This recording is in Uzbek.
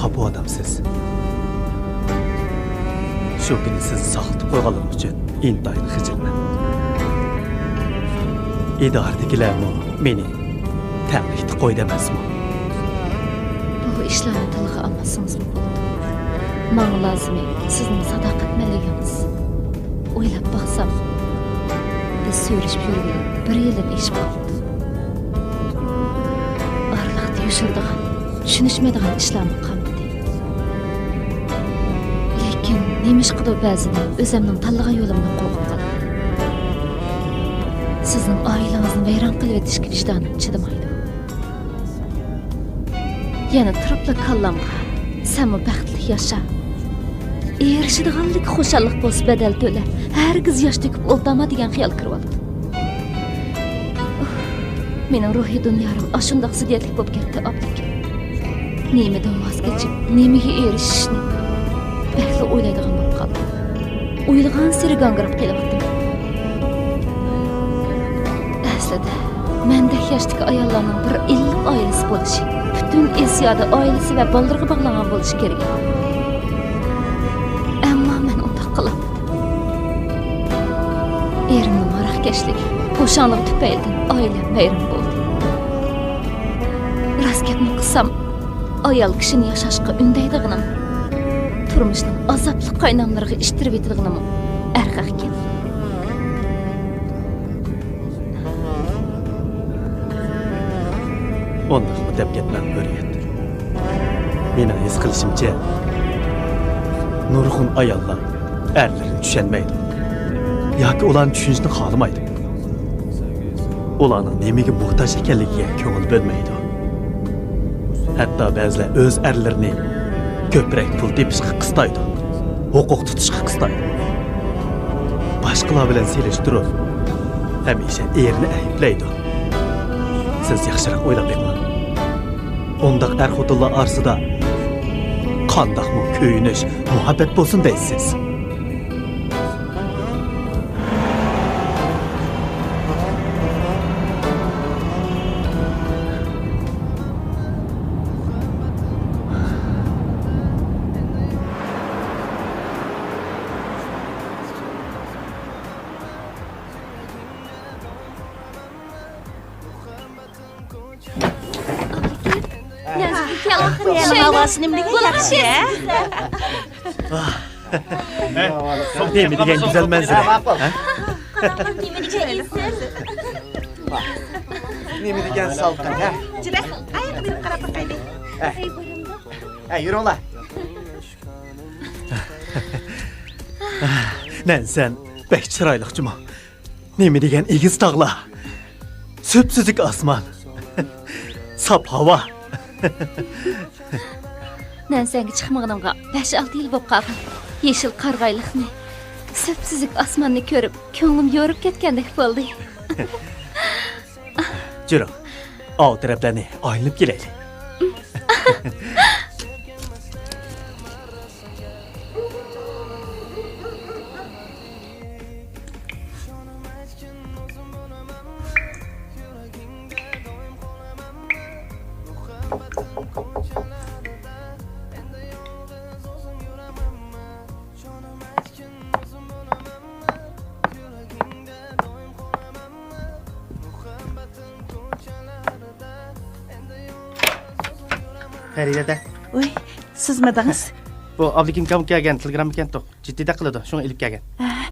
kapı adamsiz. Şu günü sizi sağlıtıp koyğanım üçün intayın xicilmen. İdaradagilarmı meni təmlikdi qoy demezmi? Bu işlerini tılığa almasınız mı buldu? Bana lazım sizin sadakat meleğiniz. Oylap baksam, biz söyleyip yürüyelim, bir yılın iş kaldı. Arlıqda yuşurduğun, düşünüşmediğin işlerini kalmadı. Lekin neymiş qıdı bəzini özümün tanlığa yolumdan qoğup qaldı. Sizin ailenizin veyran qılıb etişki vicdanım çıdımaydı. Yana turupla kallamğa, sen mi bəxtli yaşa. Erişidiğanlık xoşallık bolsa bedel töle. Her kız yaş döküp oldama degan xiyal kirib oldu. Mening ruhiy dunyam aşundaq ziddiyetlik bo'lib ketdi, abdik. Nemidan voz kechib, nemiga erishishni baxtli o'ylaydigan bo'lib qoldim. O'ylagan sari gangirab kelyaptim. Aslida, mendek yoshdagi ayollarning bir illiq oilasi bo'lishi, butun Asiyoda oilasi va baldırg'i bog'langan bo'lishi kerak. Erimning maraqkashlik, qo'shanliq tufaylidan oilam vayron bo'ldi. Rost gapni qilsam, ayol kishini yashashga undaydig'inim, turmushning azobli qaynamlariga ishtirib etadiginim arqaq ekan. Ondaqmi deb ketmem hurriyet. Meni his qilishimcha, nurg'un ayollar erlerini tushunmaydi. Yoki ularni tushunishni xohlamaydi. Ularning nemaga muhtoj ekanligiga ko'ngil bo'lmaydi. Hatto ba'zilar o'z erlarini ko'proq pul tepishga qistaydi, huquq tutishga qistaydi. Boshqalar bilan selishtirib, hamisha erini ayblaydi. Siz yaxshiroq o'ylab beqing. Ondaq er-xotinlar orasida qandaqmi kuyinish, muhabbat bo'lsin deysiz. Nemi degan güzel manzara. Nemi degan salqin, ha? Jila, ayoq bir qarab boqaylik. Yürü ola. Nan sen bek chiroyliqchimi? Nemi degan egiz tog'lar. Süpsüzük osmon. Sap havo. Nansenga chiqmaganimga 5-6 yil bo'lib qolgan. Yeşil qarg'ayliqni, süpsüzük osmonni ko'rib, ko'nglim yorib ketgandek bo'ldi. Juring, o taraflarni aylanib kelaylik. Feride. Uy, siz midingiz? Bu Abdikin kam kelgan, telegram ekan to'q. Jiddiyda qiladi, shuni ilib kelgan.